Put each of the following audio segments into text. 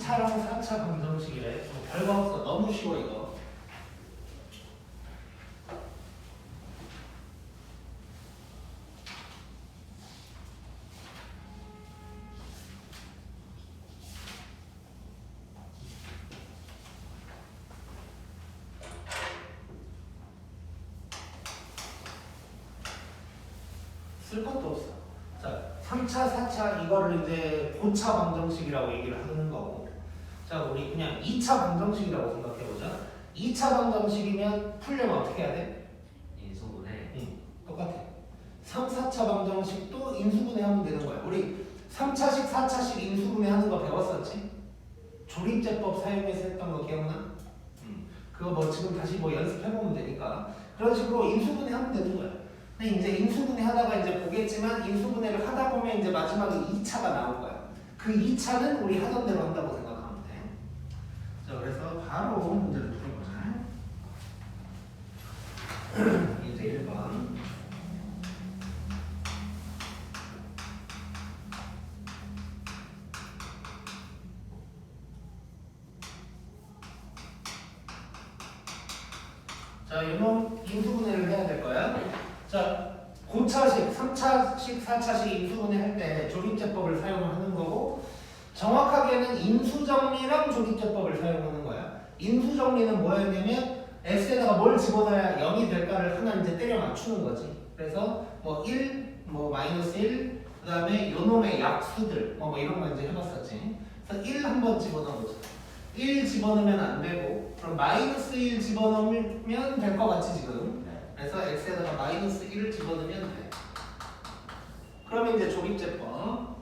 2차랑 4차 방정식이래. 별거 없어. 너무 쉬워 이거. 쓸 것도 없어. 자, 3차, 4차 이거를 이제 고차 방정식이라고 얘기를 하는 거고. 자, 우리 그냥 2차 방정식이라고 생각해보자. 2차 방정식이면 풀려면 어떻게 해야 돼? 인수분해. 똑같아. 3, 4차 방정식도 인수분해하면 되는 거야. 우리 3차식, 4차식 인수분해하는 거 배웠었지? 조립제법 사용해서 했던 거 기억나? 그거 뭐 지금 다시 뭐 연습해보면 되니까. 그런 식으로 인수분해하면 되는 거야. 근데 이제 인수분해 하다가 이제 보겠지만 인수분해를 하다 보면 이제 마지막에 2차가 나올 거야. 그 2차는 우리 하던 대로 한다고 생각하면 돼. 자, 그래서 바로 문제를 풀어보자. 이제 1번. 자, 이놈 인수분해를 해야 될 거야. 자, 고차식, 3차식, 4차식 인수분해 할 때 조립제법을 사용하는 거고, 정확하게는 인수정리랑 조립제법을 사용하는 거야. 인수정리는 뭐였냐면 x에다가 뭘 집어넣어야 0이 될까를 하나 이제 때려 맞추는 거지. 그래서 뭐 1, 뭐 마이너스 1, 그 다음에 요놈의 약수들 뭐 이런 거 이제 해봤었지. 그래서 1 한번 집어넣어보자. 1 집어넣으면 안 되고, 그럼 마이너스 1 집어넣으면 될 것 같지 지금. 그래서 x에다가 마이너스 1을 집어넣으면 돼. 그러면 이제 조립제법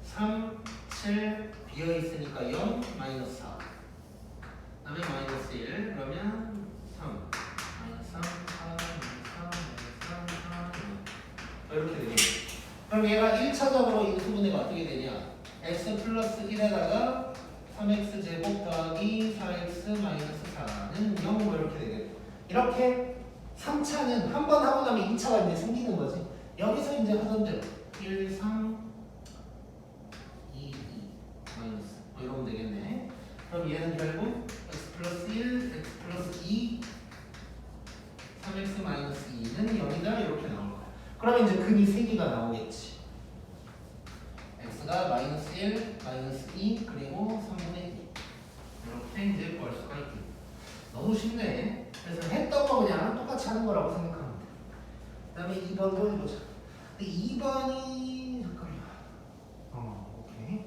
3, 7 비어있으니까 0, 마이너스 4. 그 다음에 마이너스 1 그러면 3 마이너스 3, 4, 마이너스 3, 마이너스 3, 4 이렇게 되겠지. 그럼 얘가 1차적으로 인수분해가 어떻게 되냐, x 플러스 1에다가 3x 제곱 더하기 4x 마이너스 4는 0 뭐 이렇게 되겠고, 이렇게 3차는 한 번 하고 나면 2차가 이제 생기는 거지. 여기서 이제 하던 대로 1, 3, 2, 2 마이너스 뭐 이러면 되겠네. 그럼 얘는 결국 x 플러스 1, x 플러스 2, 3x 마이너스 2는 0이다 이렇게 나올 거야. 그러면 이제 근이 3개가 나오겠지. x가 마이너스 1, 마이너스 2 그리고 3분의 2 이렇게 이제 구할 수가 있겠다. 너무 쉽네. 그래서 했던 거 그냥 똑같이 하는 거라고 생각하면 돼. 그 다음에 2번도 해보자. 근데 2번이 잠깐만. 오케이.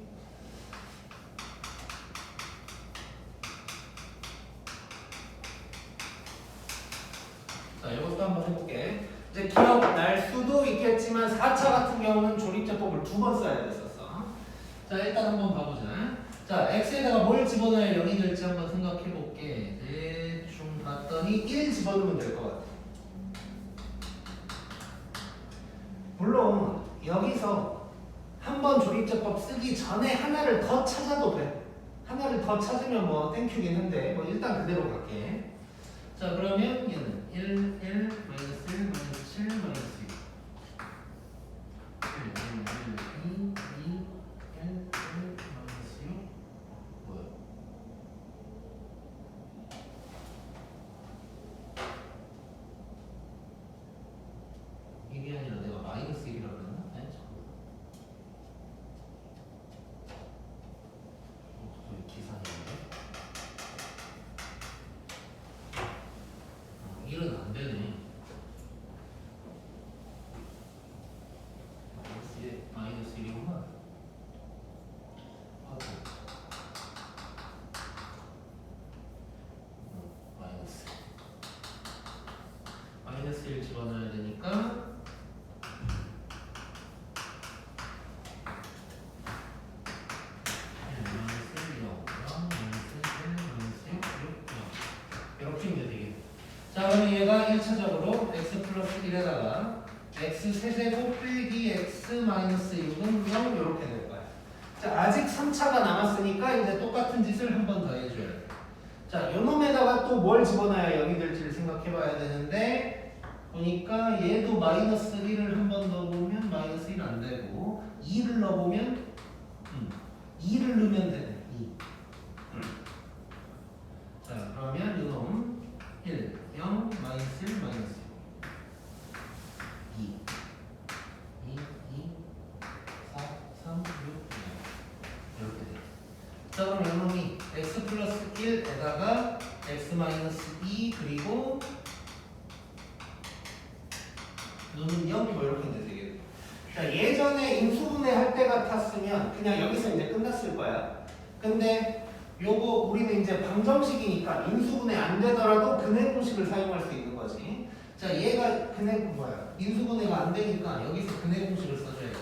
자, 이것도 한번 해볼게. 이제 기억날 수도 있겠지만 4차 같은 경우는 조립제법을 2번 써야 됐었어. 자, 일단 한번 봐보자. 자, x에다가 뭘 집어넣어야 0이 될지 한번 생각해볼게. 대충 봤더니 1 집어넣으면 될 것 같아. 물론 여기서 한번 조립제법 쓰기 전에 하나를 더 찾아도 돼. 하나를 더 찾으면 뭐 땡큐긴 한데 뭐 일단 그대로 갈게. 자, 그러면 얘는 1, 1, 마이너스 1, 마이너스 7, 마이너스 2 1, 1, 2, 2, 1, 1, 마이너스 6 뭐야? 이게 아니라 내가 마이너스 1이라고 그랬나? 아니 잠깐만. 저기 계산이었네. 1은 안 되네. 마이너스 1이구나. 마이너스 1 집어넣어야 되니까 이렇게 이제 되겠네. 자, 그러면 얘가 1차적으로 x 플러스 1에다가 x 세제곱 빼기 x 마이너스 6은 0 이렇게 될 거야. 자, 아직 3차가 남았으니까 이제 똑같은 짓을 한 번 더 해줘야 돼. 자, 요놈에다가 또 뭘 집어넣어야 0이 될지를 생각해 봐야 되는데, 보니까 얘도 마이너스 1을 한 번 넣어보면 마이너스 1 안 되고 2를 넣어보면 2를 넣으면 되네. 2. 1에다가 x-2 그리고 눈은 0 뭐 이렇게 이제 되겠네. 자, 예전에 인수분해 할 때 같았으면 그냥 여기서 이제 끝났을 거야. 근데 요거 우리는 이제 방정식이니까 인수분해 안 되더라도 근해 공식을 사용할 수 있는 거지. 자, 얘가 인수분해가 안 되니까 여기서 근해 공식을 써줘야 돼.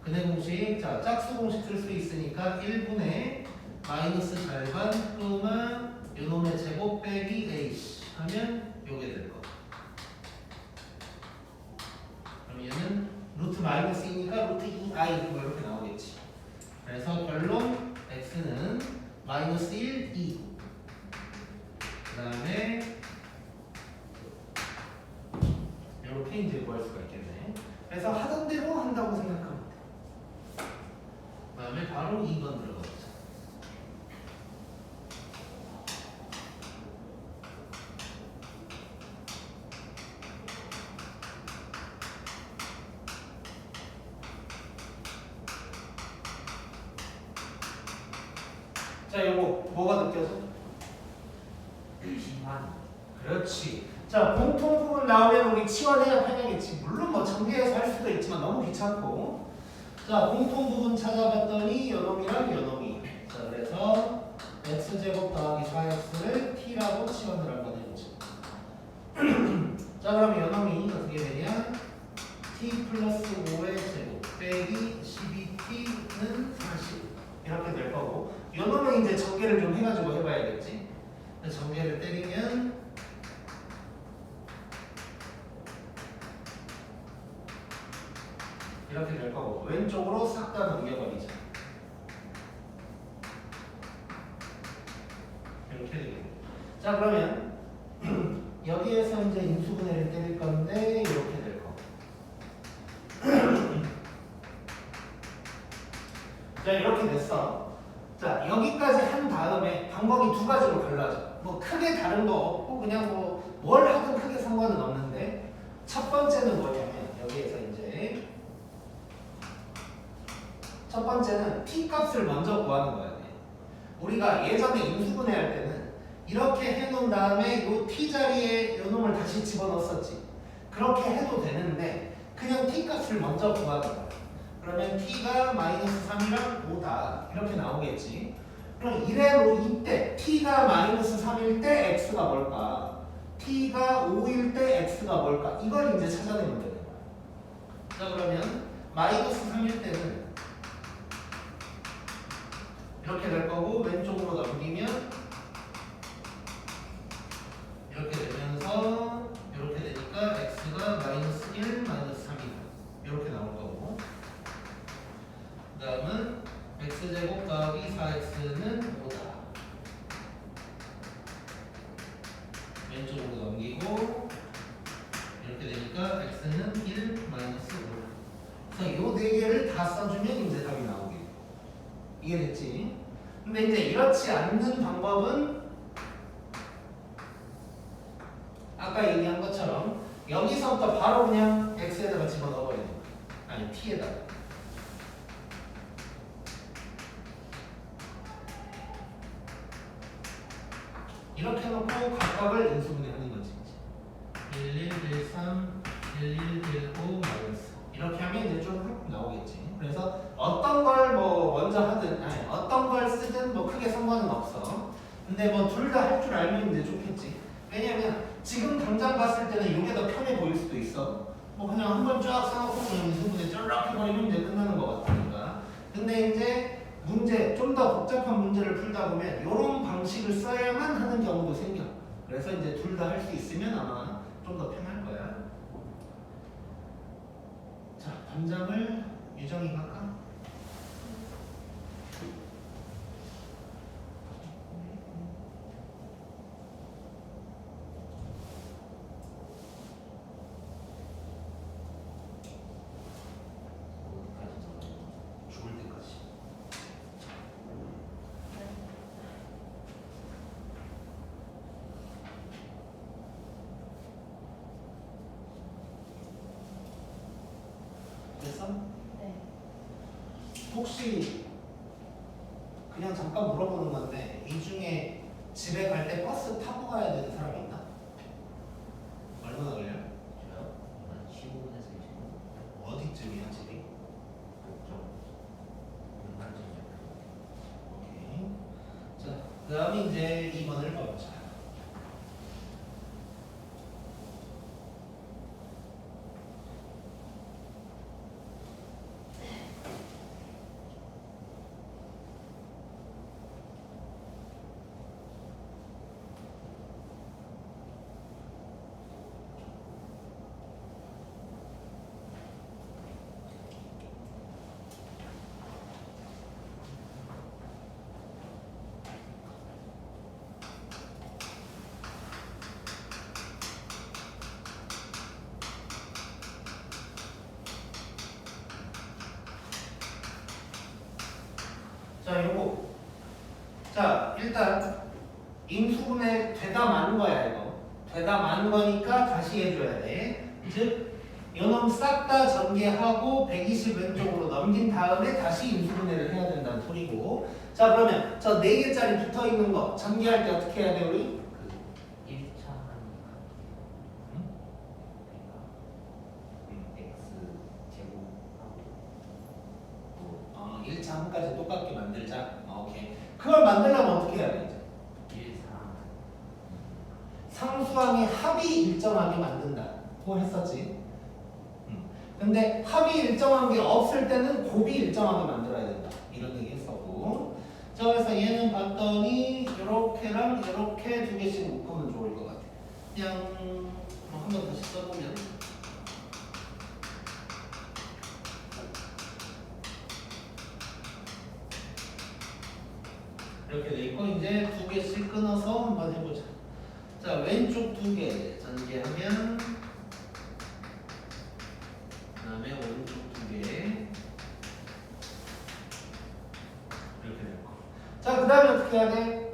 근해 공식, 자, 짝수 공식 쓸 수 있으니까 1분의 마이너스 절반 플러마 요놈의 제곱 빼기 a 하면 요게 될 거. 그럼 얘는 루트 마이너스 2니까 루트 2i 뭐 이렇게 나오겠지. 그래서 결론 x는 마이너스 1, 2. 그 다음에 이렇게 이제 구할 수가 있겠네. 그래서 하던 대로 한다고 생각하면 돼. 그 다음에 바로 2번 들어가보자. 자, 요거 뭐가 느껴져? 기만. 그렇지. 자, 공통 부분 나오면 우리 치환해야 편하겠지. 물론 뭐 전개해서 할 수도 있지만 너무 귀찮고. 자, 공통 부분 찾아봤더니 요놈이랑 요놈이. 자, 그래서 x제곱 더하기 4x를 t라고 치환을 한번 해보자. 자, 그럼 요놈이 어떻게 되냐? t 플러스 5의 제곱 빼기 12t는 40 이렇게 될 거고, 요놈은 이제 전개를 좀 해가지고 해봐야겠지. 전개를 때리면 이렇게 될 거고, 왼쪽으로 싹 다 넘겨버리자. 이렇게 되겠네. 자, 그러면 여기에서 이제 인수분해를 때릴 건데 이렇게 될 거. 자, 이렇게 됐어. 자, 여기까지 한 다음에 방법이 두 가지로 갈라져. 뭐 크게 다른 거 없고 그냥 뭐 뭘 하든 크게 상관은 없는데, 첫 번째는 뭐냐면 여기에서 이제 첫 번째는 t 값을 먼저 구하는 거야. 우리가 예전에 인수분해 할 때는 이렇게 해놓은 다음에 이 t 자리에 요 놈을 다시 집어넣었었지. 그렇게 해도 되는데 그냥 t 값을 먼저 구하는 거야. 그러면 t가 마이너스 3이랑 5다 이렇게 나오겠지. 그럼 이래로 이때 t가 마이너스 3일 때 x가 뭘까? t가 5일 때 x가 뭘까? 이걸 이제 찾아내면 되는 거야. 자, 그러면 마이너스 3일 때는 이렇게 될 거고, 왼쪽으로 넘기면 이렇게 되면서 이렇게 되니까 x가 마이너스 1, 마이너스 3이다 이렇게 나올 거고, 그 다음은 x제곱 더하기 4x는 5다 왼쪽으로 넘기고 이렇게 되니까 x는 1, 마이너스 5. 그래서 이 네 개를 다 써주면 이제 답이 나오게. 이해됐지? 근데 이제 이렇지 않는 방법은 아까 얘기한 것처럼 여기서부터 바로 그냥 x에다가 집어넣어버리는 거야. 아니 t에다가. 이렇게 놓고 각각을 인수분해하는 거지. 1, 1, 1, 3, 1, 1, 1, 5 마이너스. 이렇게 하면 이제 좀 나오겠지. 그래서 어떤 걸 뭐 먼저 하든, 아니 어떤 걸 쓰든 뭐 크게 상관은 없어. 근데 뭐 둘 다 할 줄 알면 이제 좋겠지. 왜냐면 지금 당장 봤을 때는 이게 더 편해 보일 수도 있어. 뭐 그냥 한번 쫙 써놓고 그냥 인수분해 쫙 해버리면 이제 끝나는 것 같으니까. 근데 이제 문제, 좀 더 복잡한 문제를 풀다 보면 이런 방식을 써야만 하는 경우도 생겨. 그래서 이제 둘 다 할 수 있으면 아마 좀 더 편할 거야. 자, 담장을 유정이가 할까? 죽을 때까지. 됐어? 네. 혹시 그냥 잠깐 물어보는 건데 중에 집에 갈 때 버스 타고 가야 되는 사람이 있나? 얼마나 걸려요? 저요? 한 15분에서 20분? 어디쯤이야 집이? 좀 반쯤이요. 오케이. 자, 그 다음에 이제 2번을 봐보자. 자, 요거. 자, 일단 인수분해 되다 만 거야, 이거. 되다 만 거니까 다시 해줘야 돼. 즉, 요놈 싹 다 전개하고 120 왼쪽으로 넘긴 다음에 다시 인수분해를 해야 된다는 소리고. 자, 그러면 저 4개짜리 붙어 있는 거 전개할 때 어떻게 해야 돼, 우리? 그 1차 하니까 응? x 제곱하고 1차 함까지 똑같게 만들자. 오케이. 그걸 만들려면 어떻게 해야 돼, 이제? 1, 3 상수항의 합이 일정하게 만든다고 했었지. 근데 합이 일정한 게 없을 때는 곱이 일정하게 만들어야 된다. 이런 얘기 했었고. 자, 그래서 얘는 봤더니 이렇게랑 이렇게 2개씩 묶으면 좋을 것 같아. 그냥 한 번 다시 써보면. 이렇게 돼 있고 이제 2개씩 끊어서 한번 해보자. 자, 왼쪽 2개 전개하면 그 다음에 오른쪽 2개 이렇게 될 거. 자, 그 다음에 어떻게 해야 돼?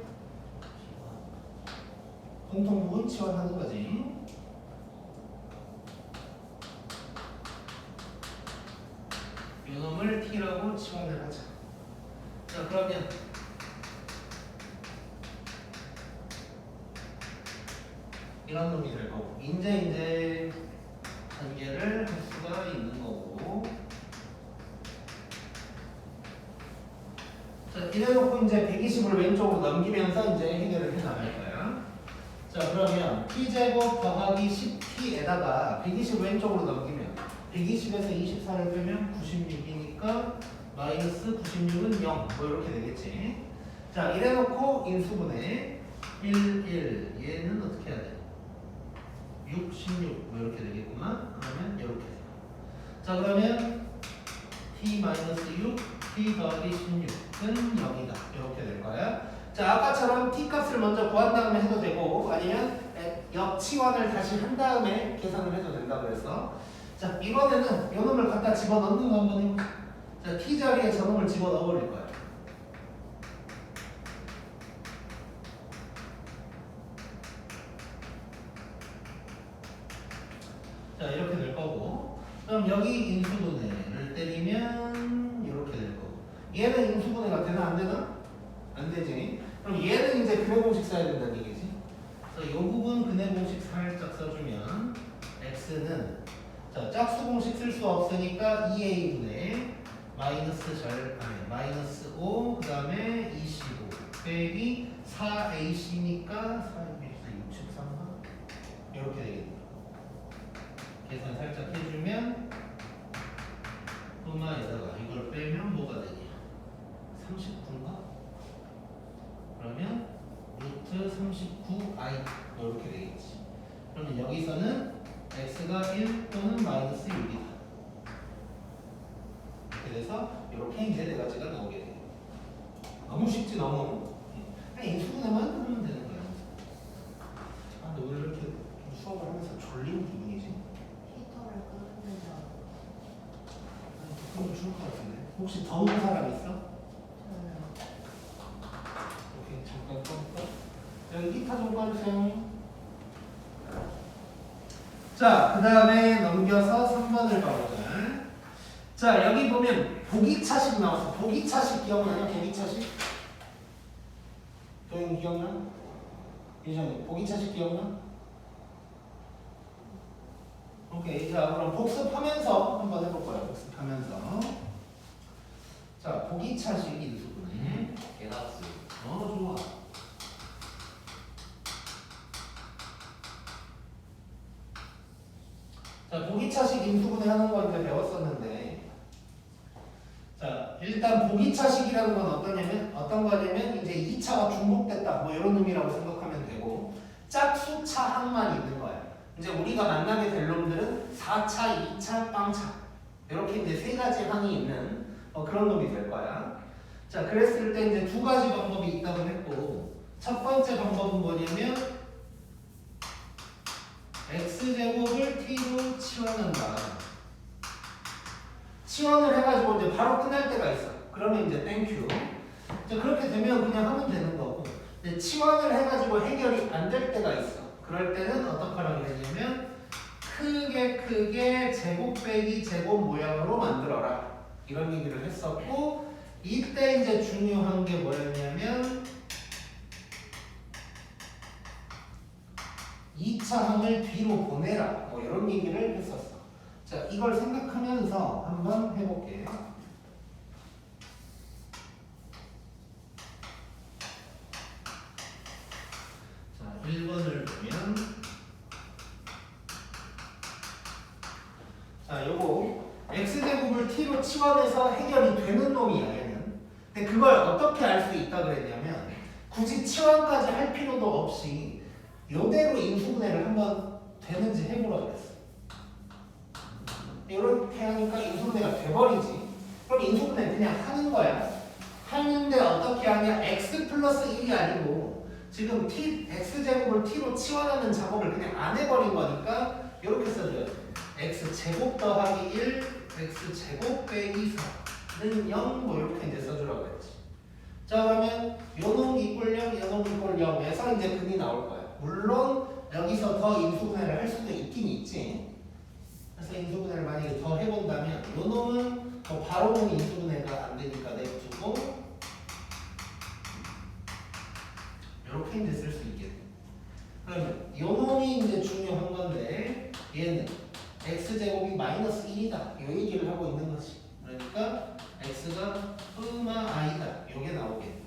공통부분 치환하는 거지. 요놈을 t라고 치환을 하자. 자, 그러면 이런 놈이 될 거고 이제 전개를 할 수가 있는 거고. 자, 이래놓고 이제 120을 왼쪽으로 넘기면서 이제 해결을 해 나갈 거야. 자, 그러면 t제곱 더하기 10t에다가 120 왼쪽으로 넘기면 120에서 24를 빼면 96이니까 마이너스 96은 0. 뭐 이렇게 되겠지. 자, 이래놓고 인수분해 1, 얘는 어떻게 해야 돼? 6, 16. 뭐 이렇게 되겠구나. 그러면 이렇게 돼요. 자, 그러면 t-6, t 더하기 16은 0이다. 이렇게 될 거야. 자, 아까처럼 t 값을 먼저 구한 다음에 해도 되고 아니면 역치환을 다시 한 다음에 계산을 해도 된다 그래서. 자, 이번에는 요 놈을 갖다 집어넣는 거 한번 해볼까? 자, t 자리에 저놈을 집어넣어 버릴 거야. 자, 이렇게 될 거고. 그럼 여기 인수분해를 때리면 이렇게 될 거고. 얘는 인수분해가 되나 안 되나? 안 되지. 그럼 얘는 이제 근해 공식 써야 된다는 얘기지. 그래서 이 부분 근해 공식 살짝 써주면 x는 자, 짝수 공식 쓸 수 없으니까 2a분의 마이너스 5 그 다음에 25 빼기 4ac니까 63가 이렇게 되겠네. 계산 살짝 해주면 콤마에다가 이걸 빼면 뭐가 되냐? 39인가? 그러면 루트 39i 이렇게 되겠지. 그러면 여기서는 x가 1 또는 마이너스 6이다. 이렇게 돼서 이렇게 이제 네 가지가 나오게 돼요. 너무 쉽지 너무. 그냥 인수분해만 하면 되는 거야. 아, 근데 오늘 이렇게 수업을 하면서 졸린 기분이지? 히터를 끄는데요. 그럼 좋을 것 같은데. 혹시 더운 사람 있어? 저요. 오케이, 잠깐 꺼볼까? 여기 히터 좀 꺼주세요. 자, 그 다음에 넘겨서 3번을 가보자. 자, 여기 보면 보기차식 나왔어. 보기차식 기억나요? 보기차식? 도영 기억나? 유정이 보기차식 기억나? 오케이. 자, 그럼 복습하면서 한번 해볼 거예요. 복습하면서. 자, 보기차식 인수분해. 대답수. 좋아. 자, 보기차식 인수분해 하는 거 이제 배웠었는데, 자, 일단 보기차식이라는 건 어떤 거냐면 이제 2차가 중복됐다 뭐 이런 의미라고 생각하면 되고, 짝수차 항만 있는 거야. 이제 우리가 만나게 될 놈들은 4차, 2차, 빵차 이렇게 이제 세 가지 항이 있는 그런 놈이 될 거야. 자, 그랬을 때 이제 두 가지 방법이 있다고 했고, 첫 번째 방법은 뭐냐면 x제곱을 t로 치환한다. 치환을 해가지고 이제 바로 끝날 때가 있어. 그러면 이제 땡큐. 자, 그렇게 되면 그냥 하면 되는 거고, 이제 치환을 해가지고 해결이 안 될 때가 있어. 그럴 때는 어떻게 하라고 했냐면 크게 제곱 빼기 제곱 모양으로 만들어라 이런 얘기를 했었고, 이때 이제 중요한 게 뭐였냐면 2차 항을 뒤로 보내라 뭐 이런 얘기를 했었어. 자, 이걸 생각하면서 한번 해볼게. 자, 1번을 보면, 자, 요거 x제곱을 t로 치환해서 해결이 되는 놈이야 얘는. 근데 그걸 어떻게 알 수 있다 그랬냐면 굳이 치환까지 할 필요도 없이 요대로 인수분해를 한번 되는지 해보라 그랬어. 이렇게 하니까 인수분해가 돼버리지. 그럼 인수분해 그냥 하는 거야. 하는데 어떻게 하냐? x 플러스 1이 아니고 지금 x제곱을 t로 치환하는 작업을 그냥 안 해버린 거니까 이렇게 써줘야 돼. x제곱 더하기 1, x제곱 빼기 4는 0, 뭐 이렇게 이제 써주라고 했지. 자, 그러면 요놈 이꼴 0, 요놈 이꼴 0에서 이제 근이 나올 거야. 물론 여기서 더 인수분해를 할 수도 있긴 있지. 그래서 인수분해를 만약에 더 해본다면 요놈은 뭐 바로는 인수분해가 안 되니까 냅두고 이렇게 이제 쓸 수 있겠네. 그러면 요놈이 이제 중요한 건데 얘는 x제곱이 마이너스 1이다 이 얘기를 하고 있는 거지. 그러니까 x가 i다 이게 나오겠네.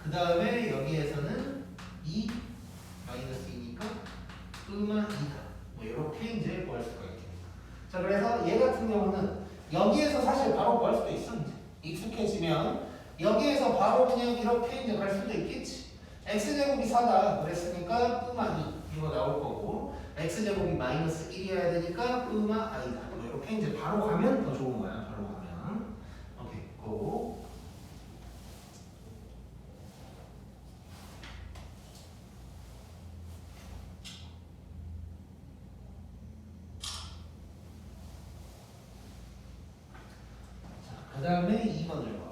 그 다음에 여기에서는 2 마이너스 2니까 2다 뭐 이렇게 이제 구할 수가 있겠네. 자, 그래서 얘 같은 경우는 여기에서 사실 바로 구할 수도 있어. 이제 익숙해지면 여기에서 바로 그냥 이렇게 이제 갈 수도 있겠지. x제곱이 4다 그랬으니까 2 이거 나올 거고, x제곱이 마이너스 1이어야 되니까 i다 뭐 이렇게 이제 바로 가면 더 좋은 거야. 바로 가면. 오케이, 고. 그 다음에 2번을 봐.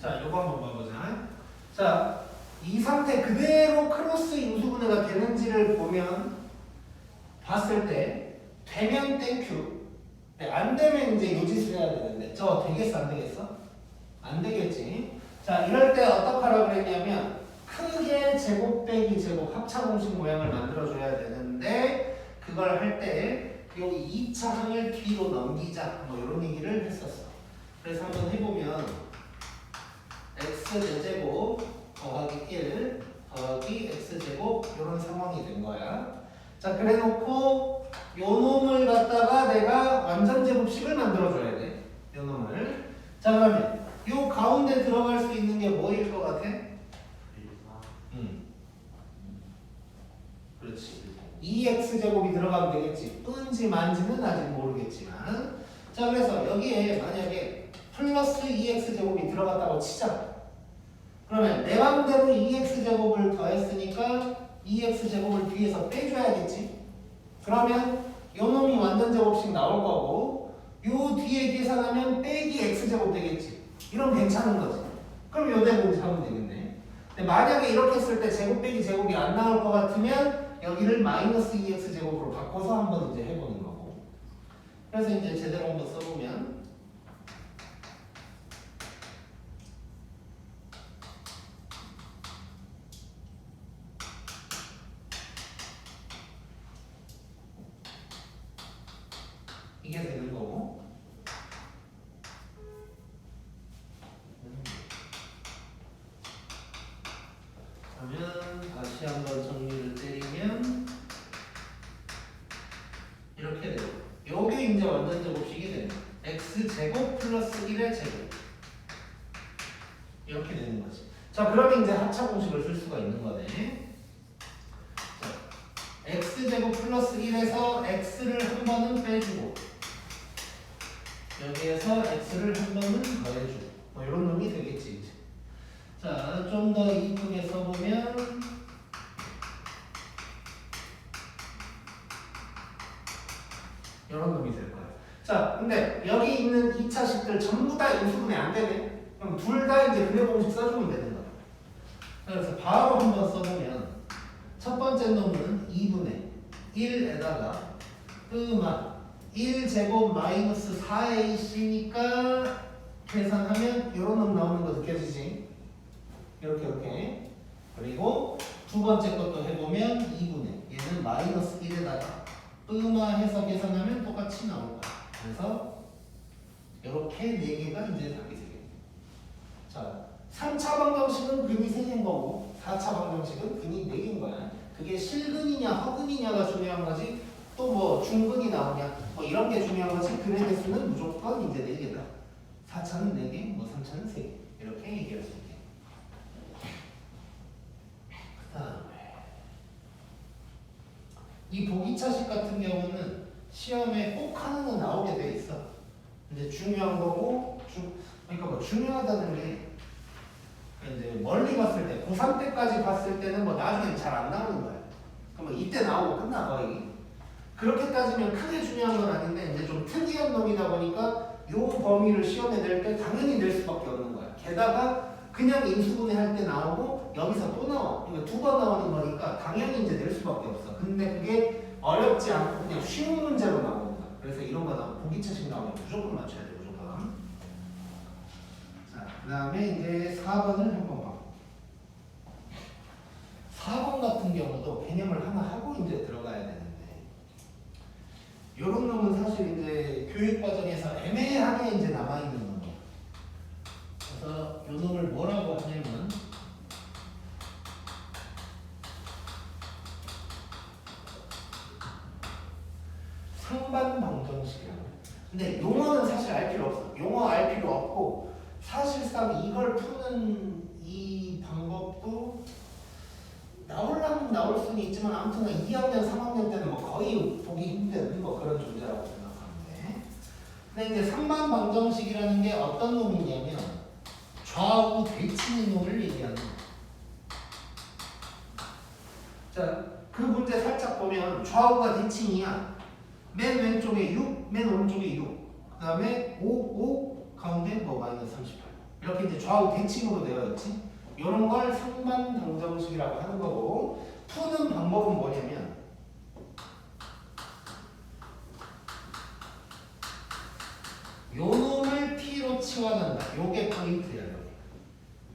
자, 요거 한번 봐보자. 자, 이 상태 그대로 크로스 인수분해가 되는지를 봤을 때 되면 땡큐. 안 되면 이제 요 짓을 해야 되는데 저 되겠어 안 되겠어? 안 되겠지. 자, 이럴 때 어떻게 하라고 그랬냐면 크게 제곱 빼기 제곱 합차 공식 모양을 만들어줘야 되는데 그걸 할 때 여기 2차 항을 뒤로 넘기자 뭐 이런 얘기를 했었어. 그래서 한번 해보면 x제곱 더하기 1 더하기 x제곱 이런 상황이 된 거야. 자, 그래 놓고 요 놈을 갖다가 내가 완전 제곱식을 만들어줘야 돼. 요 놈을. 자, 그러면 요 가운데 들어갈 수 있는 게 뭐일 것 같아? 그렇지. 2x제곱이 들어가면 되겠지. 은지 만지는 아직 모르겠지만. 자, 그래서 여기에 만약에 플러스 2x제곱이 들어갔다고 치자. 그러면 내 맘대로 2x제곱을 더했으니까 2x제곱을 뒤에서 빼줘야겠지. 그러면 요 놈이 완전 제곱씩 나올 거고 요 뒤에 계산하면 빼기 x제곱 되겠지. 이러면 괜찮은 거지. 그럼 요 대목을 잡으면 되겠네. 근데 만약에 이렇게 했을 때 제곱 빼기 제곱이 안 나올 것 같으면 여기를 마이너스 2x제곱으로 바꿔서 한번 이제 해보는 거고. 그래서 이제 제대로 한번 써보면 이게 되는 거고. 그러면 다시 한번 정리를 때리면 이렇게 돼요. 요게 이제 완전 제곱식이 되는 거예요. x제곱 플러스 1의 제곱 이렇게 되는 거지. 자, 그러면 이제 합차 공식을 쓸 수가 있는 거네. 자, x제곱 플러스 1에서 x를 한 번은 빼주고 여기에서 x를 한 번은 더해주고 뭐 이런 놈이 되겠지 이제. 자, 좀 더 이쁘게 써보면 이런 놈이 될 거예요. 자, 근데 여기 있는 2차식들 전부 다 인수분해 안 되네. 그럼 둘 다 이제 근해 공식 써주면 되는 거야. 그래서 바로 한번 써보면 첫 번째 놈은 2분의 1에다가 1제곱 마이너스 4ac니까 계산하면 이런 놈 나오는 거 느껴지지? 이렇게 그리고 두 번째 것도 해보면 2분의 얘는 마이너스 1에다가 해서 계산하면 똑같이 나올 거야. 그래서 이렇게 4개가 이제 답이 되겠네. 자, 3차 방정식은 근이 3개인 거고 4차 방정식은 근이 4개인 거야. 그게 실근이냐 허근이냐가 중요한 거지 또 뭐 중근이 나오냐 뭐 이런 게 중요한 거지. 근의 개수는 무조건 이제 4개다. 4차는 4개, 뭐 3차는 3개 이렇게 얘기할 수 있게. 그 다음에 이 보기차식 같은 경우는 시험에 꼭 하나는 나오게 돼 있어. 이제 중요한 거고 그러니까 뭐 중요하다는 게 이제 멀리 봤을 때 고3 때까지 봤을 때는 뭐 나중에 잘 안 나오는 거야. 그럼 이때 나오고 끝나 거의. 그렇게 따지면 크게 중요한 건 아닌데 이제 좀 특이한 놈이다 보니까 요 범위를 시험에 낼 때 당연히 낼 수밖에 없는 거야. 게다가 그냥 인수분해 할 때 나오고 여기서 또 나와. 그러니까 2번 나오는 거니까 당연히 이제 낼 수밖에 없어. 근데 그게 어렵지 않고 그냥 쉬운 문제로 나오는 거야. 그래서 이런 거 나오면 보기차식 나오면 무조건 맞춰야 돼. 무조건. 자, 그 다음에 이제 4번을 한번 봐. 4번 같은 경우도 개념을 하나 하고 이제 들어가야 되는데 요런 놈은 사실 이제 교육 과정에서 애매하게 이제 남아있는 놈이야. 그래서 요 놈을 뭐라고 하냐면 상반 방정식이라고. 근데 용어는 사실 알 필요 없어. 용어 알 필요 없고 사실상 이걸 푸는 이 방법도 나오려면 나올 수는 있지만 아무튼 2학년, 3학년 때는 뭐 거의 보기 힘든 뭐 그런 존재라고 생각하는데. 근데 이제 상반 방정식이라는 게 어떤 놈이냐면 좌우 대칭의 놈을 얘기하는 거야. 자, 그 문제 살짝 보면 좌우가 대칭이야. 맨 왼쪽에 6, 맨 오른쪽에 6. 그 다음에 5, 5, 가운데 뭐 마이너스 38. 이렇게 이제 좌우 대칭으로 되어 있지. 이런 걸 상반 방정식이라고 하는 거고 푸는 방법은 뭐냐면 요 놈을 t로 치환한다. 요게 포인트야. 여기.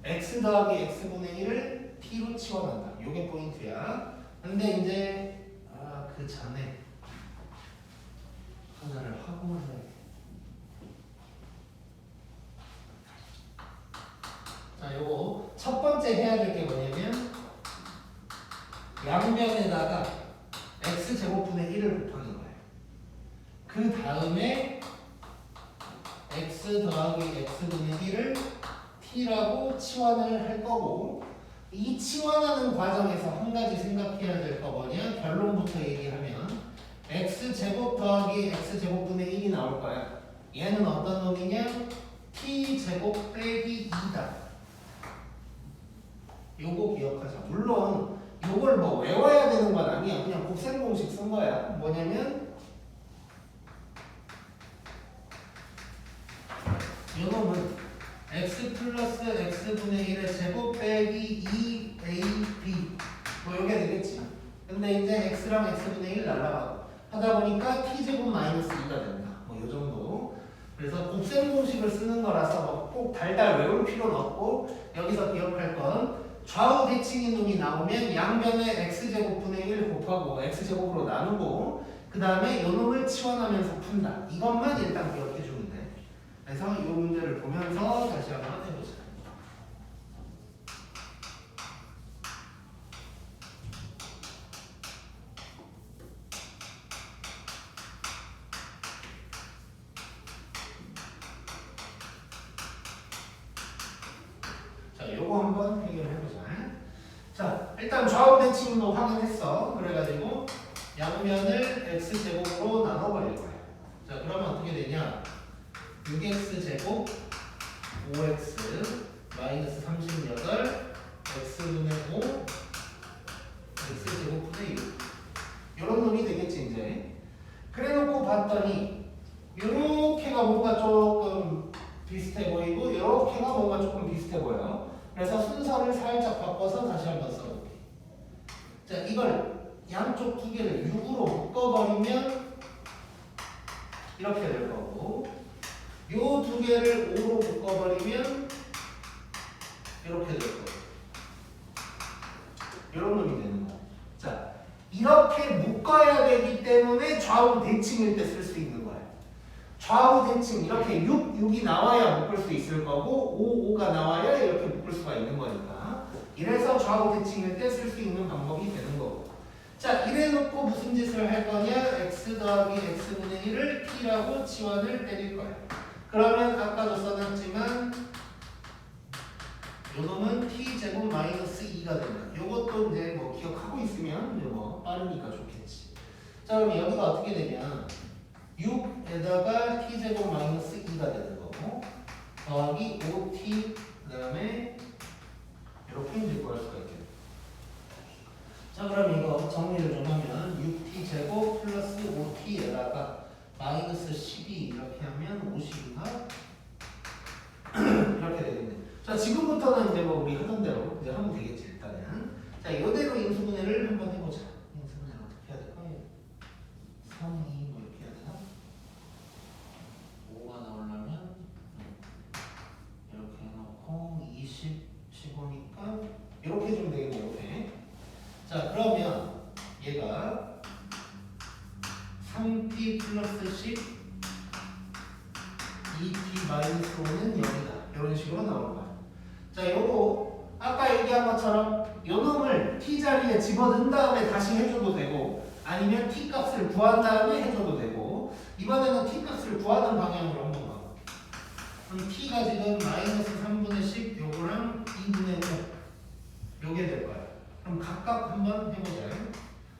x 더하기 x분의 1을 t로 치환한다. 요게 포인트야. 근데 이제 그 전에 하나를 하고 해야 돼. 자, 요거 첫 번째 해야 될 게 뭐냐면 양변에다가 x제곱분의 1을 곱하는 거예요. 그 다음에 x 더하기 x분의 1을 t라고 치환을 할 거고 이 치환하는 과정에서 한 가지 생각해야 될 거 뭐냐? 결론부터 얘기하면 x제곱 더하기 x제곱분의 1이 나올 거야. 얘는 어떤 놈이냐? t제곱 빼기 2다. 요거 기억하자. 물론 요걸 뭐 외워야 되는 건 아니야. 그냥 곱셈 공식 쓴 거야. 뭐냐면 요놈은 x 플러스 x분의 1의 제곱 빼기 2ab 뭐 요게 되겠지. 근데 이제 x랑 x분의 1 날라가고 하다 보니까 t제곱 마이너스 2가 된다. 뭐 요 정도. 그래서 곱셈 공식을 쓰는 거라서 뭐꼭 달달 외울 필요는 없고 여기서 기억할 건 좌우 대칭인 놈이 나오면 양변에 x제곱분의 1 곱하고 x제곱으로 나누고 그 다음에 요 놈을 치환하면서 푼다. 이것만 일단 기억해 주면 돼. 그래서 이 문제를 보면서 다시 한번 해보자. 자, 요거 한번 해결해보자. 자, 일단 좌우 대칭도 확인했어. 그래가지고 양면을 x제곱으로 나눠버릴 거야. 자, 그러면 어떻게 되냐? 6x제곱 5x 마이너스 38 x분의 5 x제곱분의 6 요런 놈이 되겠지 이제. 그래놓고 봤더니 요렇게가 뭔가 조금 비슷해 보이고 요렇게가 뭔가 조금 비슷해 보여. 그래서 순서를 살짝 바꿔서 다시 한번 써볼게. 자, 이걸 양쪽 두 개를 6으로 묶어버리면 이렇게 될 거고 요 두 개를 5로 묶어버리면 이렇게 될 거고 이런 놈이 되는 거야. 자, 이렇게 묶어야 되기 때문에 좌우 대칭일 때 쓸 수 있는 거야. 좌우 대칭 이렇게 6이 나와야 묶을 수 있을 거고 5가 나와야 이렇게 묶을 수가 있는 거니까 이래서 좌우 대칭일 때 쓸 수 있는 방법이 되는 거고. 자, 이래놓고 무슨 짓을 할 거냐? x 더하기 x분의 1을 t라고 치환을 때릴 거야. 그러면 아까도 써놨지만 요놈은 t제곱 마이너스 2가 된다. 요것도 이제 뭐 기억하고 있으면 이제 뭐 빠르니까 좋겠지. 자, 그럼 여기가 어떻게 되냐? 6에다가 t제곱 마이너스 2가 되는 거고 더하기 5t 그 다음에 이렇게 이제 구할 수가 있겠네. 자, 그럼 이거 정리를 좀 하면 6t제곱 플러스 5t에다가 마이너스 12 이렇게 하면 52가 이렇게 되겠네. 자, 지금부터는 이제 뭐 우리 하던 대로 이제 하면 되겠지 일단은. 자, 이대로 인수분해를 한번 해보자. 인수분해 어떻게 해야 될까? 3, 2 뭐 이렇게 해야 되나? 5가 나오려면 이렇게 해놓고 20, 15니까 이렇게 해주면 되겠네. 이렇게. 자, 그러면 얘가 3t 플러스 10 2t 마이너스 5는 0이다. 이런 식으로 나올 거야. 자, 요거 아까 얘기한 것처럼 요 놈을 t 자리에 집어넣은 다음에 다시 해줘도 되고 아니면 t 값을 구한 다음에 해줘도 되고 이번에는 t 값을 구하는 방향으로 한번 봐. 그럼 t가 지금 마이너스 3분의 10 요거랑 2분의 5 요게 될 거야. 그럼 각각 한번 해보자.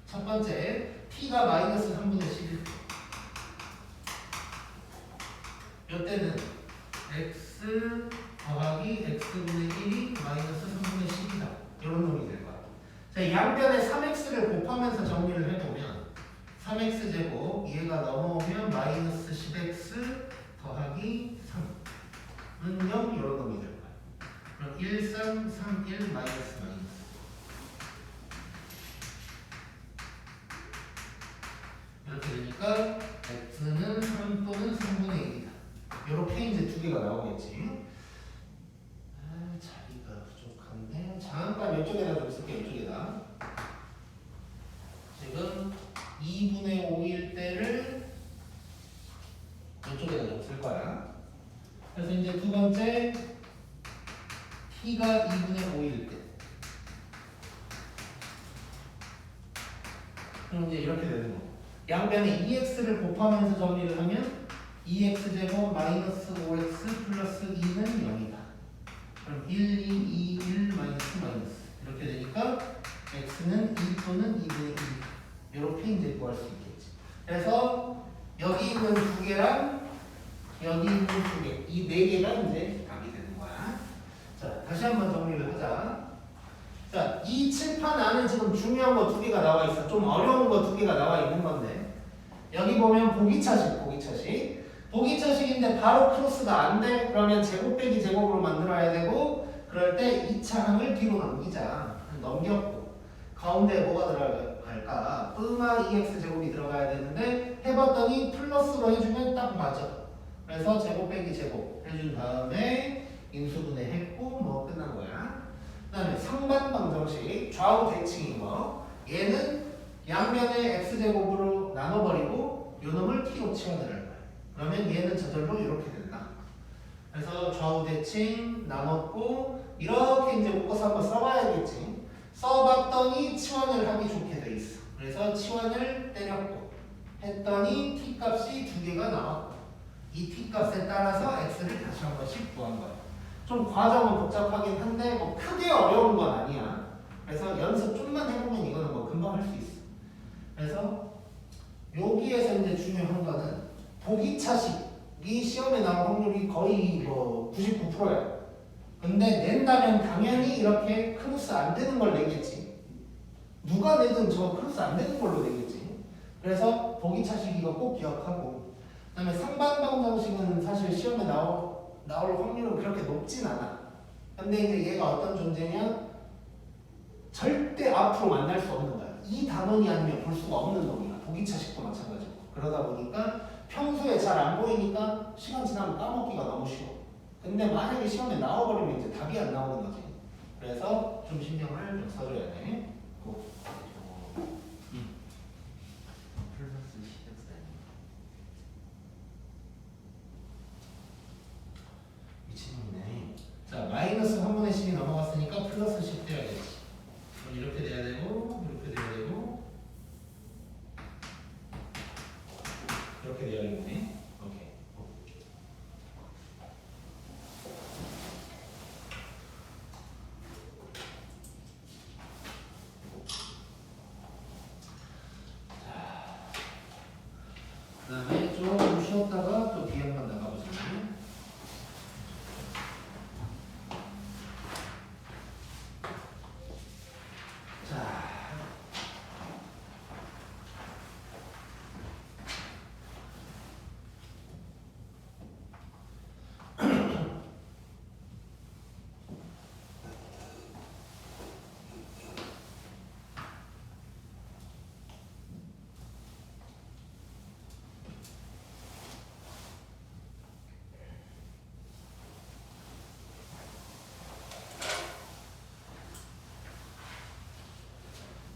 첫 번째 t가 마이너스 3분의 11 이때는 x 더하기 x분의 1이 마이너스 3분의 10이다. 이런 놈이 될 거야. 자, 양변에 3x를 곱하면서 정리를 해보면 3x제곱 얘가 넘어오면 마이너스 10x 더하기 3은 0 이런 놈이 될 거야. 그럼 1, 3, 3, 1 마이너스 마이너스 이렇게 되니까 x는 3 또는 3분의 1이다. 이렇게 이제 두 개가 나오겠지. 자리가 부족한데 잠깐 이쪽에다 좀 쓸게요. 이쪽에다. 지금 2분의 5일 때를 이쪽에다 좀 쓸 거야. 그래서 이제 두 번째 t가 2분의 5일 때 그럼 이제 이렇게 되는 거. 양변에 2x를 곱하면서 정리를 하면 2x제곱 마이너스 5x 플러스 2는 0이다. 그럼 1, 2, 2, 1 마이너스 마이너스 이렇게 되니까 x는 2 또는 2분의 1 이렇게 이제 구할 수 있겠지. 그래서 여기 있는 두 개랑 여기 있는 두 개, 이 네 개가 이제 답이 되는 거야. 자, 다시 한번 정리를 하자. 자, 이 칠판 안에 지금 중요한 거 두 개가 나와 있어. 좀 어려운 거 두 개가 나와 있는 건데 여기 보면 보기차식 보기차식인데 바로 크로스가 안 돼? 그러면 제곱 빼기 제곱으로 만들어야 되고 그럴 때 2차 항을 뒤로 넘기자. 넘겼고 가운데 뭐가 들어갈까? 뿔마 2x 제곱이 들어가야 되는데 해봤더니 플러스로 해주면 딱 맞아. 그래서 제곱 빼기 제곱 해준 다음에 인수분해 했고 뭐 끝난 거야. 그 다음에 상반방정식 좌우 대칭인 거. 얘는 양면에 x제곱으로 나눠버리고 요놈을 t로 치환을 할 거야. 그러면 얘는 저절로 이렇게 된다. 그래서 좌우 대칭 나눴고 이렇게 이제 묶어서 한번 써봐야겠지. 써봤더니 치환을 하기 좋게 돼 있어. 그래서 치환을 때렸고 했더니 t 값이 두 개가 나왔고 이 t 값에 따라서 x를 다시 한 번씩 구한 거야. 좀 과정은 복잡하긴 한데 뭐 크게 어려운 건 아니야. 그래서 연습 좀만 해보면 이거는 뭐 금방 할 수 있어. 그래서 여기에서 이제 중요한 거는 보기차식이 시험에 나올 확률이 거의 뭐 99%야. 근데 낸다면 당연히 이렇게 크로스 안 되는 걸 내겠지. 누가 내든 저 크로스 안 되는 걸로 내겠지. 그래서 보기차식 이거 꼭 기억하고 그 다음에 상반방정식은 사실 시험에 나올 확률은 그렇게 높진 않아. 근데 이제 얘가 어떤 존재냐? 절대 앞으로 만날 수 없는 거야. 이 단원이 아니면 볼 수가 없는 놈이야. 보기차식도 마찬가지고. 그러다 보니까 평소에 잘 안 보이니까 시간 지나면 까먹기가 너무 쉬워. 근데 만약에 시험에 나와버리면 이제 답이 안 나오는 거지. 그래서 좀 신경을 좀 써줘야 돼. 고. 플러스 10x 미친놈이네. 자, 마이너스 3분의 10이 넘어갔으니까 플러스 10 돼야겠지. 그럼 이렇게 돼야 되고 이렇게 돼야 되고 이렇게 돼야겠네. 오케이. 그 다음에 좀 쉬었다가 또 뒤에 한번 나가보자. 자,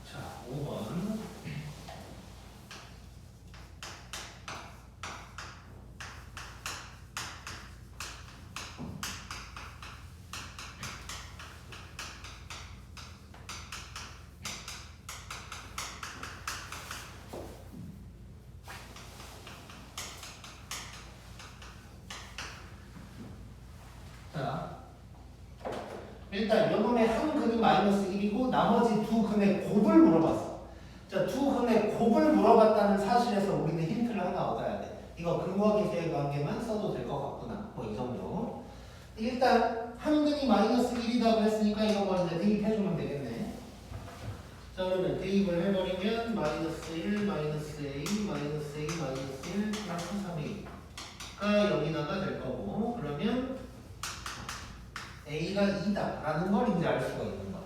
자, 5번. 자, 일단 요놈의 한 근이 마이너스 1이고 나머지 두 근의 곱을 물어봤어. 자, 두 근의 곱을 물어봤다는 사실에서 우리는 힌트를 하나 얻어야 돼. 이거 근과 기세의 관계만 써도 될 것 같구나. 뭐 이 정도. 일단 한 근이 마이너스 1이라고 했으니까 이거 뭐 이제 대입해주면 되겠네. 자, 그러면 대입을 해버리면 마이너스 1, 마이너스 A, 마이너스 A, 마이너스 1, 플러스 3A가 여기다가 될 거고 그러면 A가 2다 라는 걸 이제 알 수가 있는 거야.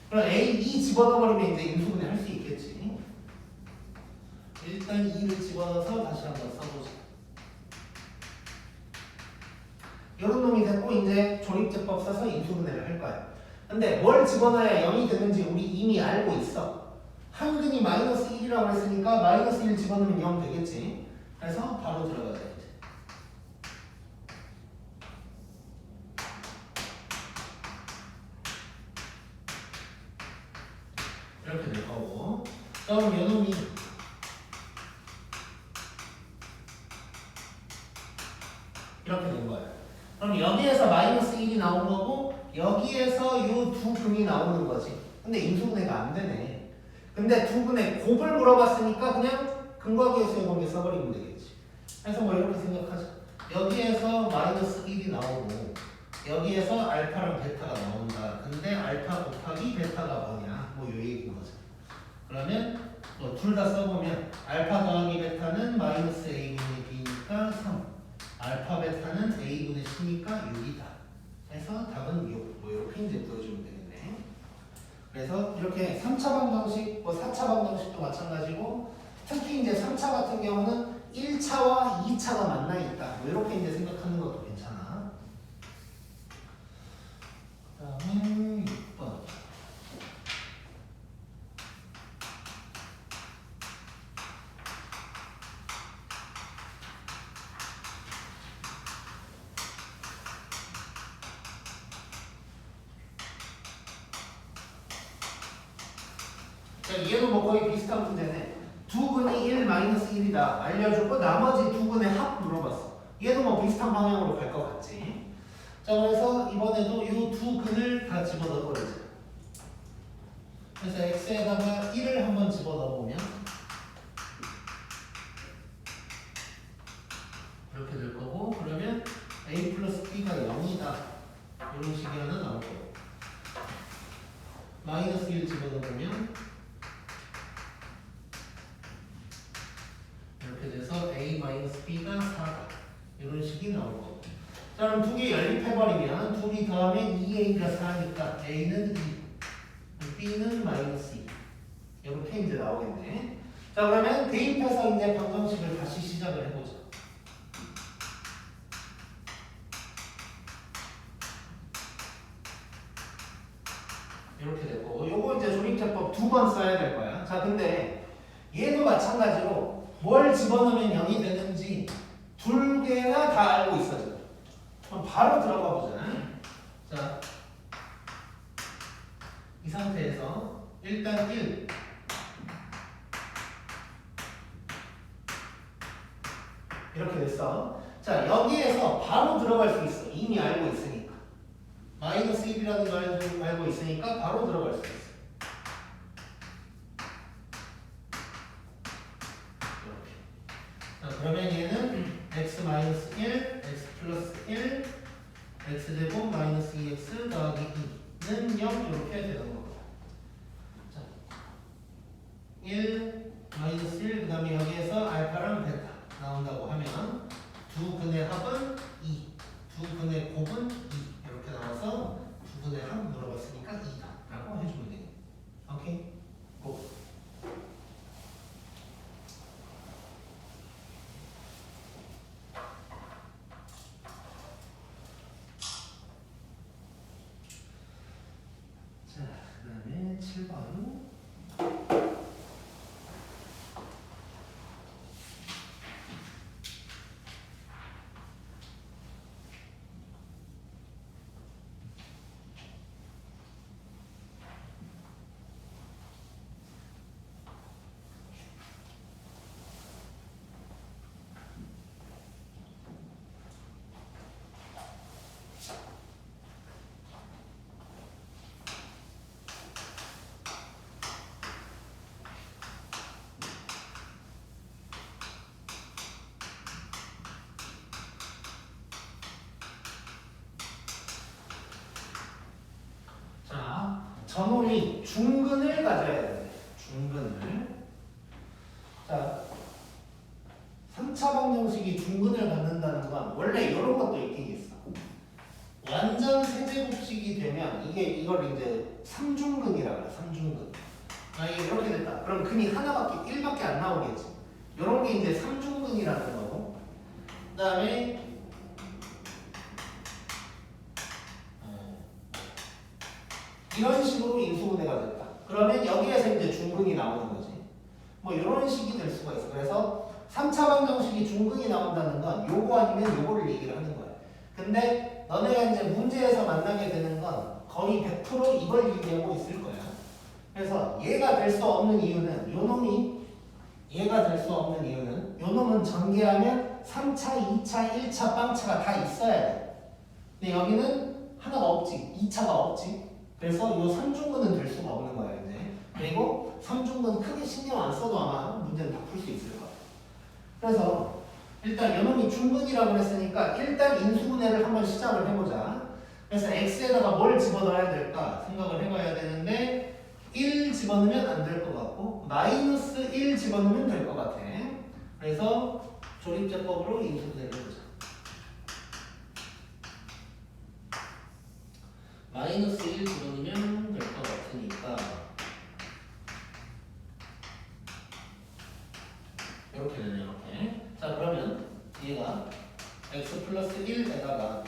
그럼 A 2 집어넣어버리면 이제 인수분해 할 수 있겠지. 일단 2를 집어넣어서 다시 한번 써보자. 이런 놈이 됐고 이제 조립제법 써서 인수분해를 할 거야. 근데 뭘 집어넣어야 0이 되는지 우리 이미 알고 있어. 한 근이 마이너스 1이라고 했으니까 마이너스 1 집어넣으면 0 되겠지. 그래서 바로 들어가자. 이렇게 될 거고 그럼 요놈이 이렇게 된 거예요. 그럼 여기에서 마이너스 1이 나온 거고 여기에서 요 두 근이 나오는 거지. 근데 인수분해가 안 되네. 근데 두 근의 곱을 물어봤으니까 그냥 근과 계수의 관계 써버리면 되겠지. 그래서 뭐 이렇게 생각하자. 여기에서 마이너스 1이 나오고 여기에서 알파랑 베타가 나온다. 근데 알파 곱하기 베타가 뭐냐? 뭐 요 얘기인 거죠. 그러면 뭐 둘 다 써보면 알파 더하기 베타는 마이너스 a 분의 b니까 3. 알파 베타는 a분의 c니까 6이다. 해서 답은 6. 뭐 이렇게 이제 보여주면 되겠네. 그래서 이렇게 3차 방정식, 뭐 4차 방정식도 마찬가지고 특히 이제 3차 같은 경우는 1차와 2차가 만나 있다. 뭐 이렇게 이제 생각하는 것도 괜찮아. 그다음에 6번. 자, 얘도 뭐 거의 비슷한 문제네. 두 근이 1 마이너스 1이다 알려주고 나머지 두 근의 합 물어봤어. 얘도 뭐 비슷한 방향으로 갈 것 같지. 자, 그래서 이번에도 이 두 근을 다 집어넣어 버리자. 그래서 x에다가 1을 한번 집어넣어 보면 이렇게 될 거고, 그러면 a 플러스 b가 0이다 이런 식이 하나 나올 거고, 마이너스 1 집어넣어 보면 이렇게 돼서 a-b가 4다 이런 식이 나올 거고. 자, 그럼 두 개 연립해버리면 둘이 더하면 2a가 4니까 a는 2, b는 마이너스 2 이렇게 이제 나오겠네. 자, 그러면 대입해서 이제 방정식을 다시 시작을 해보자. 이렇게 되고, 요거 이제 조립제법 2번 써야 될 거야. 자, 근데 얘도 마찬가지로 뭘 집어넣으면 0이 되는지 둘 개나 다 알고 있어. 그럼 바로 들어가 보자. 자, 이 상태에서 일단 1 이렇게 됐어. 자, 여기에서 바로 들어갈 수 있어. 이미 알고 있으니까. 마이너스 1이라는 걸 알고 있으니까 바로 들어갈 수 있어. 그러면 얘는 x 마이너스 1, x 플러스 1, x 제곱 마이너스 2x 더하기 2는 0 이렇게 되는 겁니다. 자, 1 마이너스 1, 그 다음에 여기에서 알파랑 베타 나온다고 하면 두 근의 합은 2, 두 근의 곱은 2 이렇게 나와서 두 근의 합 물어봤으니까 2다 라고 해주면 되겠네. 오케이? 고. 자, 그 다음에 7번. 저놈이 중근을 가져야 돼. 중근을. 자, 3차 방정식이 중근을 갖는다는 건 원래 이런 것도 있긴 있어. 완전 세제곱식이 되면 이걸 이제 3중근이라 그래. 3중근. 이게 이렇게 됐다. 그럼 근이 하나밖에 1밖에 안 나오겠지. 이런 게 이제 3중근이라는 거고. 그다음에 이런 식으로 인수분해가 됐다. 그러면 여기에서 이제 중근이 나오는 거지. 뭐 이런 식이 될 수가 있어. 그래서 3차 방정식이 중근이 나온다는 건 요거 아니면 요거를 얘기를 하는 거야. 근데 너네가 이제 문제에서 만나게 되는 건 거의 100% 이걸 얘기하고 있을 거야. 그래서 얘가 될 수 없는 이유는 요 놈이 얘가 될 수 없는 이유는 요 놈은 전개하면 3차, 2차, 1차, 빵차가 다 있어야 돼. 근데 여기는 하나가 없지. 2차가 없지. 그래서 이 3중근은 될 수가 없는 거야 이제. 그리고 3중근 크게 신경 안 써도 아마 문제는 다 풀 수 있을 거야. 그래서 일단 요놈이 중근이라고 그랬으니까 일단 인수분해를 한번 시작을 해보자. 그래서 x에다가 뭘 집어넣어야 될까 생각을 해봐야 되는데 1 집어넣으면 안 될 것 같고 마이너스 1 집어넣으면 될 것 같아. 그래서 조립제법으로 인수분해를 해보자. 마이너스 1 집어넣으면 될 것 같으니까 이렇게 되네요. 이렇게. 자 그러면 얘가 x 플러스 1에다가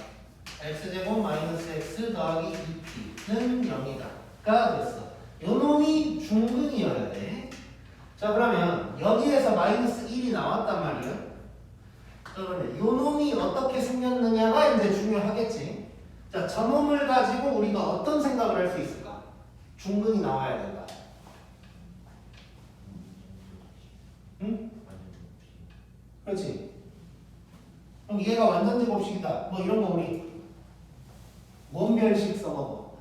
x제곱 마이너스 x 더하기 2p는 0이다가 됐어. 요 놈이 중근이어야 돼. 자 그러면 여기에서 마이너스 1이 나왔단 말이야. 자 그러면 요 놈이 어떻게 생겼느냐가 이제 중요하겠지. 자 저 놈을 가지고 우리가 어떤 생각을 할 수 있을까? 중근이 나와야 된다. 응? 그렇지. 그럼 얘가 완전 제곱식이다. 뭐 이런 거 우리 원별식 써먹어.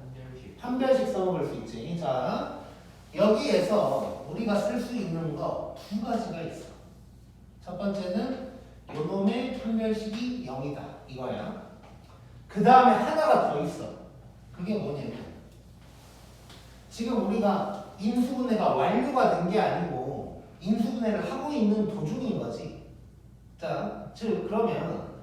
판별식 써먹을 수 있지. 자 여기에서 우리가 쓸 수 있는 거 두 가지가 있어. 첫 번째는 요 놈의 판별식이 0이다 이거야. 그 다음에 하나가 더 있어. 그게 뭐냐면 지금 우리가 인수분해가 완료가 된 게 아니고 인수분해를 하고 있는 도중인 거지. 자, 즉 그러면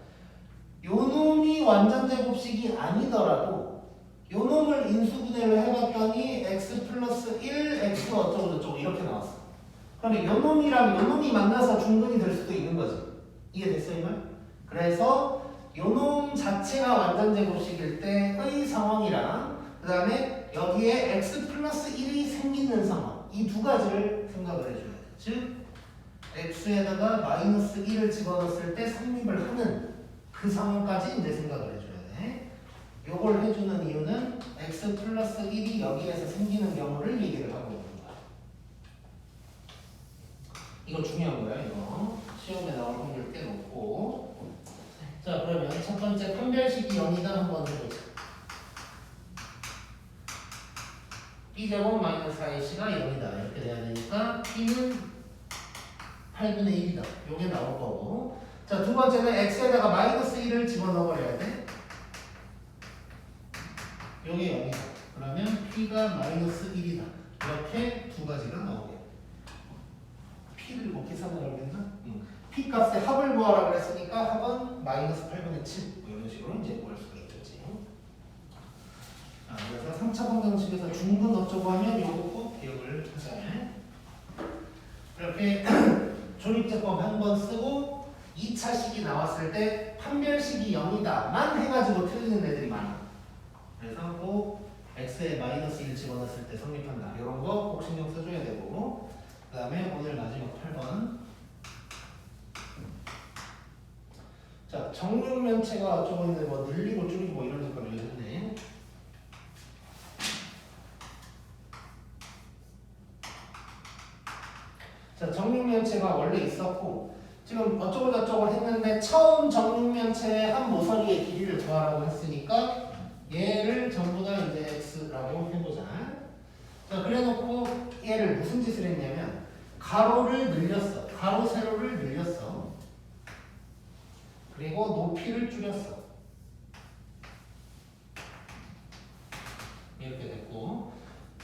요 놈이 완전 제곱식이 아니더라도 요 놈을 인수분해를 해봤더니 x 플러스 1, x 어쩌고 저쩌고 이렇게 나왔어. 그러면 요 놈이랑 요 놈이 만나서 중근이 될 수도 있는 거지. 이해됐어 이 말? 그래서 요 놈 자체가 완전 제곱식일 때의 상황이랑 그 다음에 여기에 x 플러스 1이 생기는 상황 이 두 가지를 생각을 해줘야 돼. 즉 x에다가 마이너스 1을 집어넣었을 때 성립을 하는 그 상황까지 이제 생각을 해줘야 돼. 요걸 해주는 이유는 x 플러스 1이 여기에서 생기는 경우를 얘기를 하고 있는 거야. 이거 중요한 거야 이거. 시험에 나올 확률 꽤 높고. 자 그러면 첫 번째 판별식이 0이다 한번 해보자. b제곱 마이너스 4ac가 0이다 이렇게 돼야 되니까 b는 8분의 1이다 요게 나올 거고. 자 두 번째는 x에다가 마이너스 1을 집어넣어버려야 돼. 요게 0이다. 그러면 p가 마이너스 1이다. 이렇게 두 가지가 나오게. p를 뭐 계산을 하겠나? p 값의 합을 구하라고 했으니까 합은 마이너스 8분의 7 뭐 이런 식으로 이제 구할 수가 있겠지. 그래서 3차 방정식에서 중분 어쩌고 하면 요거 꼭 기억을 하자. 이렇게 조립제법 한 번 쓰고 2차식이 나왔을 때 판별식이 0이다만 해가지고 틀리는 애들이 많아. 그래서 꼭 x에 마이너스 1 집어넣었을 때 성립한다. 이런 거 꼭 신경 써줘야 되고. 그 다음에 오늘 마지막 8번. 자, 정육면체가 어쩌고 있는데 뭐 늘리고 줄이고 뭐 이런 색깔을 했네. 자, 정육면체가 원래 있었고 지금 어쩌고 저쩌고 했는데 처음 정육면체의 한 모서리의 길이를 더하라고 했으니까 얘를 전부 다 이제 x라고 해보자. 자, 그래놓고 얘를 무슨 짓을 했냐면 가로를 늘렸어. 가로 세로를 늘렸어. 그리고 높이를 줄였어. 이렇게 됐고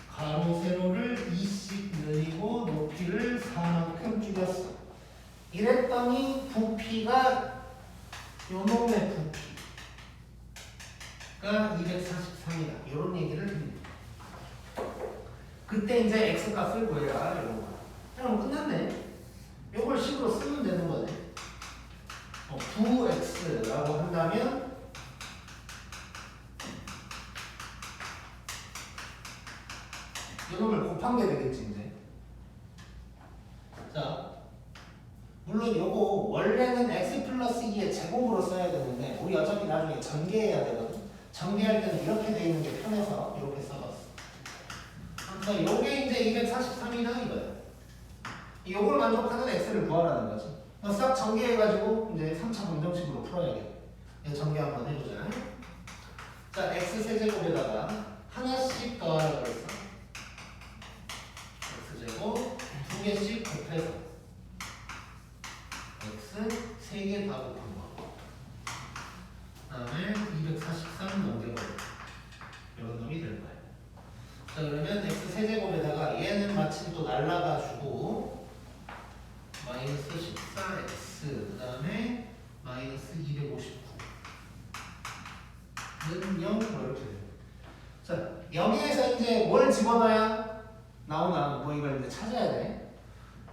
가로 세로를 2씩 늘리고 높이를 4만큼 줄였어. 이랬더니 부피가 요놈의 부피가 243이다. 이런 얘기를 합니다. 그때 이제 x 값을 구해라 이런 거야. 그럼 끝났네. 요걸 식으로 쓰면 되는 거네. 9x라고 한다면 이놈을 곱한 게 되겠지 이제. 자, 물론 요거 원래는 x 플러스 2의 제곱으로 써야 되는데 우리 어차피 나중에 전개해야 되거든. 전개할 때는 이렇게 돼 있는 게 편해서 이렇게 써봤어. 그래서 요게 이제 243이다 이거야. 요걸 만족하는 x를 구하라는 거지. 싹 전개해가지고 이제 3차 방정식으로 풀어야겠네. 전개 한번 해보자. 자, x 세제곱에다가 하나씩 더하라고 했어. x제곱 두 개씩 곱해서 x 3개 다 곱한 거. 다음에 243 넘겨버려. 이런 놈이 될 거야. 자, 그러면 x 세제곱에다가 얘는 마침 또 날라가지고 마이너스 14x 그 다음에 마이너스 259는 0 이렇게 돼요. 자, 여기에서 이제 뭘 집어넣어야 나오나 뭐 이걸 이제 찾아야 돼.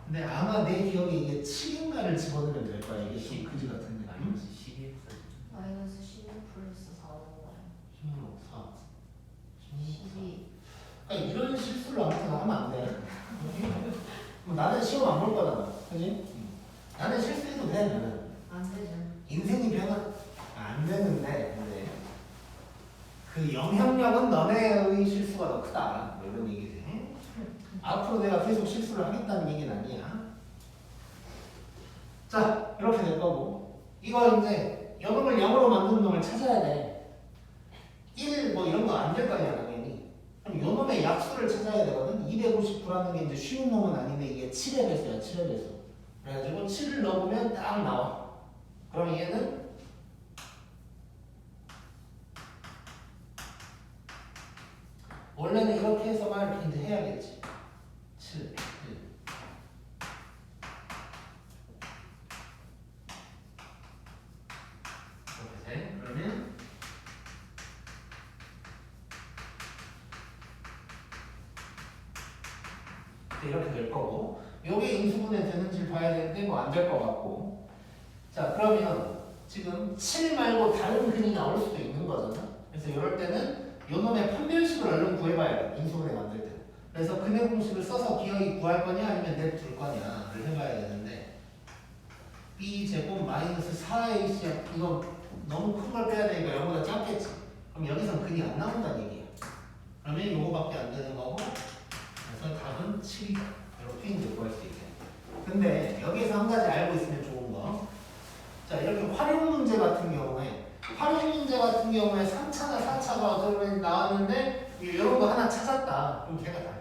근데 아마 내 기억에 이게 7인가를 집어넣으면 될 거야. 이게 좀 그지 같은데. 마이너스 12x. 마이너스 16 플러스 4 5 16, 4, 12. 그러니까 이런 실수를 아무튼 하면 안 돼. 뭐 나는 시험 안 볼 거잖아. 그지? 나는 실수해도 돼. 나는. 안 되죠. 인생이 변화 안 되는데 근데 그 영향력은 너네의 실수가 더 크다. 뭐 이런 얘기지. 앞으로 내가 계속 실수를 하겠다는 얘기는 아니야. 자, 이렇게 될 거고 이거 이제 요놈을 0으로 만드는 놈을 찾아야 돼. 1 뭐 이런 거 안 될 거 아니야 당연히. 그럼 요놈의 약수를 찾아야 되거든. 259라는 게 이제 쉬운 놈은 아닌데 이게 7의 배수야. 7의 배수. 그래가지고 7을 넣어보면 딱 나와. 그럼 얘는 원래는 이렇게 해서만 이렇게 이제 해야겠지. 7, 1. 이렇게 돼. 그러면 이렇게 될 거고 요게 인수분해 되는지 봐야 되는데 뭐 안 될 것 같고. 자, 그러면 지금 7 말고 다른 근이 나올 수도 있는 거잖아. 그래서 이럴 때는 요놈의 판별식을 얼른 구해봐야 돼. 인수분해 만들 때. 그래서 근해 공식을 써서 기어이 구할 거냐 아니면 냅둘 거냐를 해봐야 되는데 b제곱 마이너스 4ac 이거 너무 큰 걸 빼야 되니까 0보다 작겠지. 그럼 여기선 근이 안 나온다는 얘기야. 그러면 요거밖에 안 되는 거고 그래서 답은 7이다. 이렇게 이제 구할 수 있게. 근데 여기에서 한 가지 알고 있으면 좋은 거. 자, 이렇게 활용 문제 같은 경우에 3차나 4차가 나왔는데 이런 거 하나 찾았다. 그럼 걔가 다